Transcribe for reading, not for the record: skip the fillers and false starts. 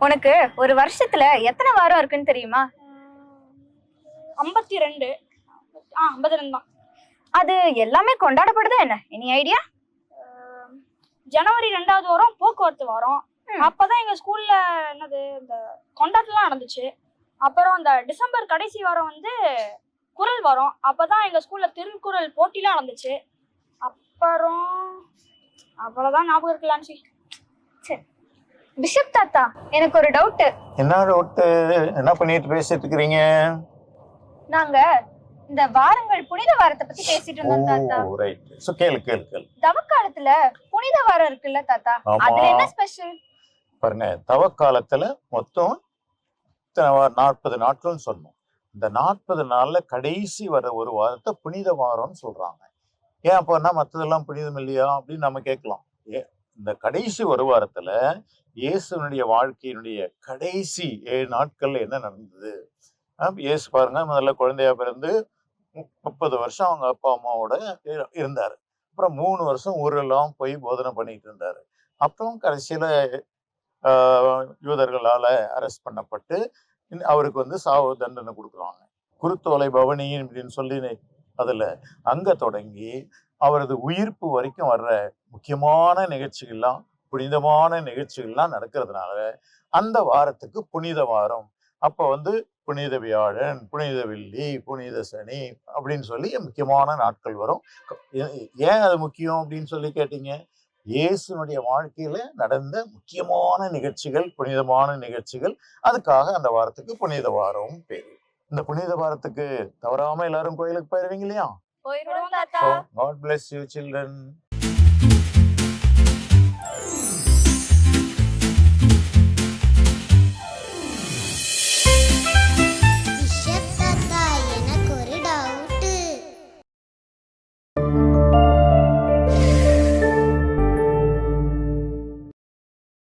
உனக்கு ஒரு வருஷத்துல எத்தனை வாரம் இருக்குன்னு தெரியுமா? 52. 52 தான். அது எல்லாமே கொண்டாடப்படுதா என்ன? Any idea? ஜனவரி 2வது வாரம் போக்குவரத்து வாரம். அப்பதான் எங்க ஸ்கூல்ல என்னது இந்த கொண்டாட்டம்லாம் நடந்துச்சு. அப்புறம் அந்த டிசம்பர் கடைசி வாரம் வந்து குரல் வாரம். அப்பதான் எங்க ஸ்கூல்ல திருக்குறள் போட்டிலாம் நடந்துச்சு. அப்புறம் அவ்வளவுதான் ஞாபகம் இருக்கலான்னு. சரி பிஷப் தாத்தா, எனக்கு ஒரு டவுட். என்ன டவுட்? என்ன பண்ணிட்டு பேசிட்டு இருக்கிறீங்க? நாங்க இந்த வாரங்கள் புனித வாரத்தை பத்தி பேசிட்டு இருந்தோம் தாத்தா. ஓ ரைட். சோ கேளு கேளு கேளு. தவக்காலத்துல புனித வாரம் இருக்குல்ல தாத்தா, அதுல என்ன ஸ்பெஷல்? பாருங்க, தவக்காலத்துல மொத்தம் 40 நாட்கள்னு சொன்னோம். இந்த 40 நாள்ல கடைசி வர ஒரு வாரத்தை புனித வாரம்னு சொல்றாங்க. ஏன் அப்போனா மற்றதெல்லாம் புனிதம் இல்லையா அப்படின்னு நம்ம கேட்கலாம். இந்த கடைசி ஒரு வாரத்துல இயேசுனுடைய வாழ்க்கையினுடைய கடைசி 7 நாட்கள்ல என்ன நடந்தது? இயேசு பாருங்க, முதல்ல குழந்தையா பிறந்து 30 வருஷம் அவங்க அப்பா அம்மாவோட இருந்தாரு. அப்புறம் 3 வருஷம் ஊரெல்லாம் போய் போதனை பண்ணிட்டு இருந்தாரு. அப்புறம் கடைசியில யூதர்களால அரெஸ்ட் பண்ணப்பட்டு அவருக்கு வந்து சாவு தண்டனை கொடுக்குறாங்க. குருத்தோலை பவனி அப்படின்னு சொல்லி அதுல அங்க தொடங்கி அவரது உயிர்ப்பு வரைக்கும் வர்ற முக்கியமான நிகழ்ச்சிகள்லாம், புனிதமான நிகழ்ச்சிகள்லாம் நடக்கிறதுனால அந்த வாரத்துக்கு புனித வாரம். அப்ப வந்து புனித வியாழன், புனித வெள்ளி, புனித சனி அப்படின்னு சொல்லி முக்கியமான நாட்கள் வரும். ஏன் அது முக்கியம் அப்படின்னு சொல்லி கேட்டீங்க? இயேசுனுடைய வாழ்க்கையில நடந்த முக்கியமான நிகழ்ச்சிகள், புனிதமான நிகழ்ச்சிகள். அதுக்காக அந்த வாரத்துக்கு புனித வாரம் பேரு. இந்த புனித வாரத்துக்கு தவறாம எல்லாரும் கோயிலுக்கு போயிருவீங்க இல்லையா? போயிடுவோம் தாத்தா. So, God bless you children.